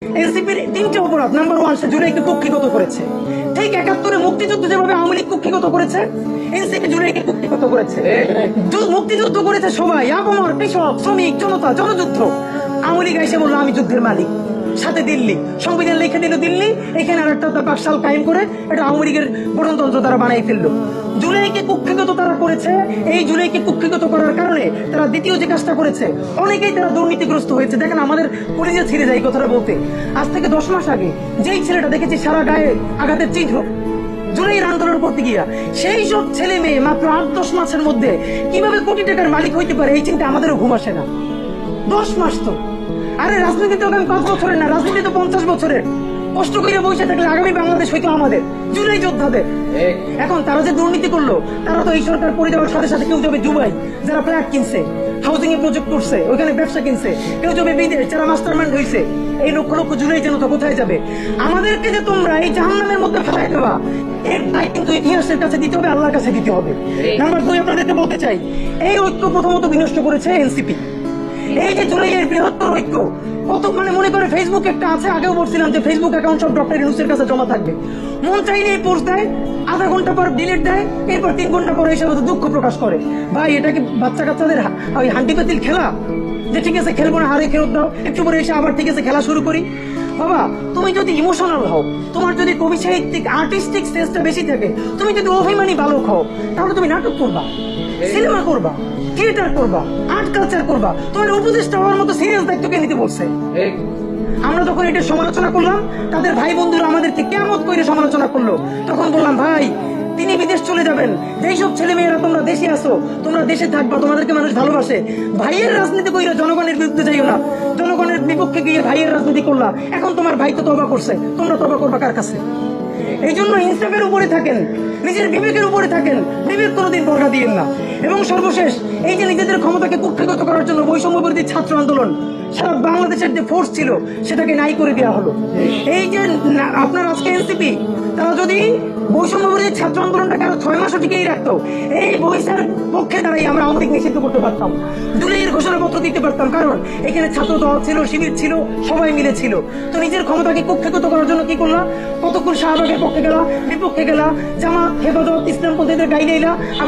এনসিপির তিনটে অপরাধ। নাম্বার ওয়ান, সে জুলাইকে কুক্ষিগত করেছে। ঠিক 71-এ মুক্তিযুদ্ধ যেভাবে আওয়ামী লীগ কুক্ষিগত করেছে, এনসিপি জুলাইকে কুক্ষিগত করেছে। মুক্তিযুদ্ধ করেছে সবাই, আপামর, কৃষক, শ্রমিক, জনতা, জনযুদ্ধ। আওয়ামী লীগ এসে বললো আমি যুদ্ধের মালিক। সাথে দিল্লি সংবিধান লিখে দিল দিল্লি, এখানে আর একটা বাকশাল কায়েম করে এটা আওয়ামী লীগের গণতন্ত্র তারা বানাই ফেললো। জুলাইকে কুক্ষিগত তারা করেছে। এই জুলাইকে কুক্ষিগত করার কারণে তারা দ্বিতীয় যে কাজটা করেছে, অনেকেই তারা দুর্নীতিগ্রস্ত হয়েছে। দেখেন আমাদের কলেজে ছিঁড়ে যায় কথাটা বলতে। আজ থেকে 10 মাস আগে যেই ছেলেটা দেখেছি সারা গায়ে আঘাতের চিহ্ন জুলাইয়ের আন্দোলন করতে গিয়া, সেই সব ছেলে মেয়ে মাত্র 8-10 মাসের মধ্যে কিভাবে কোটি টাকার মালিক হইতে পারে, এই চিন্তা আমাদেরও ঘুম আসে না। 10 মাস তো, আরে রাজনীতি তো 5 বছরের না, রাজনীতি তো 50 বছরের। কষ্ট করে বসে থাকলে আগামী বাংলাদেশ হইতো আমাদের, জুলাই যোদ্ধাদের। এখন তারা যে দুর্নীতি করলো, তারা তো এই সরকার পড়ে যাওয়ার সাথে সাথে কেউ যাবে দুবাই, যারা ফ্ল্যাট কিনছে, হাউজিং এর প্রজেক্ট করছে, ওইখানে ব্যবসা কিনছে, কেউ যাবে বিদেশ, যারা মাস্টারমাইন্ড হয়েছে। এই লক্ষ লক্ষ জুলাই জনতা কোথায় যাবে? আমাদেরকে যে তোমরা এই জাহান্নামের মধ্যে ফেলাই দেবা, এর দায় কিন্তু ইতিহাসের কাছে দিতে হবে, আল্লাহর কাছে দিতে হবে। নাম্বার 2, আপনাদেরকে বলতে চাই, এই ঐক্য প্রথমত বিনষ্ট করেছে এনসিপি। এই যে জুলাইয়ের বৃহত্তর ঐক্য, কত মনে করে ফেসবুক একটা আছে, আগেও বলছিলাম যে ফেসবুক অ্যাকাউন্ট সব ডক্টর ইউনুসের কাছে জমা থাকবে। মন চাইলে পোস্ট দেয়, আধা ঘন্টা পর ডিলিট দেয়, এরপর 3 ঘন্টা পরে এসে দুঃখ প্রকাশ করে। ভাই এটা কি বাচ্চা কাচ্চাদের ওই হান্ডি পাতিল খেলা, যে ঠিক আছে খেলবো না, হারে ফেরত দাও, একটু পরে এসে আবার ঠিক আছে খেলা শুরু করি? বাবা, তুমি যদি ইমোশনাল হও, তোমার যদি কবি সাহিত্যিক আর্টিস্টিক সেন্সটা বেশি থাকে, তুমি যদি অভিমানী বালক হও, তাহলে তুমি নাটক করবা, সিনেমা করবা, থিয়েটার করবা, আর্ট কালচার করবা। তোমার উপদেষ্টা হওয়ার মতো সিরিয়াস দায়িত্বকে নিতে বলছে। আমরা যখন এটা সমালোচনা করলাম, তাদের ভাই বন্ধুরা আমাদেরকে কেমন করে সমালোচনা করলো, তখন বললাম ভাই তিনি বিদেশ চলে যাবেন, যেসব ছেলে মেয়েরা তোমরা দেশে আসো, তোমরা দেশে থাকবা, তোমাদেরকে মানুষ ভালোবাসে। ভাইয়ের রাজনীতি কইরা জনগণের বিরুদ্ধে যাইও না, জনগণের বিপক্ষে গিয়ে ভাইয়ের রাজনীতি করলা। এখন তোমার ভাই তো তওবা করছে, তোমরা তওবা করবা কার কাছে? এই জন্য ইনসাফের উপরে থাকেন, নিজের বিবেকের উপরে থাকেন, বিবেক কোনোদিন বর্গা দিয়েন না। এবং সর্বশেষ, এই যে নিজেদের ক্ষমতাকে কুক্ষিগত করার জন্য বৈষম্য বিরোধী ছাত্র আন্দোলন, সারা বাংলাদেশের যে ফোর্স ছিল সেটাকে নাই করে দেওয়া হলো। এই যে আপনার আজকে এনসিপি, তারা যদি বৈষম্য বিরোধী ছাত্র আন্দোলনটাকে আরো 6 মাসও টিকেই রাখতো, এই বৈশার পক্ষে দাঁড়াই আমরা আমাদের নিষিদ্ধ করতে পারতাম, জুলাইয়ের ঘোষণাপত্র দিতে পারতাম। কারণ এখানে ছাত্র দল ছিল, শিবির ছিল, সবাই মিলে ছিল। তো নিজের ক্ষমতাকে কুক্ষিগত করার জন্য কি করলাম? কতক্ষণ শাহবাগের পক্ষে গেলা, বিপক্ষে গেলা, জামাত, হেফাজত, ইসলামপন্থীদের গাইলে এলা, আবার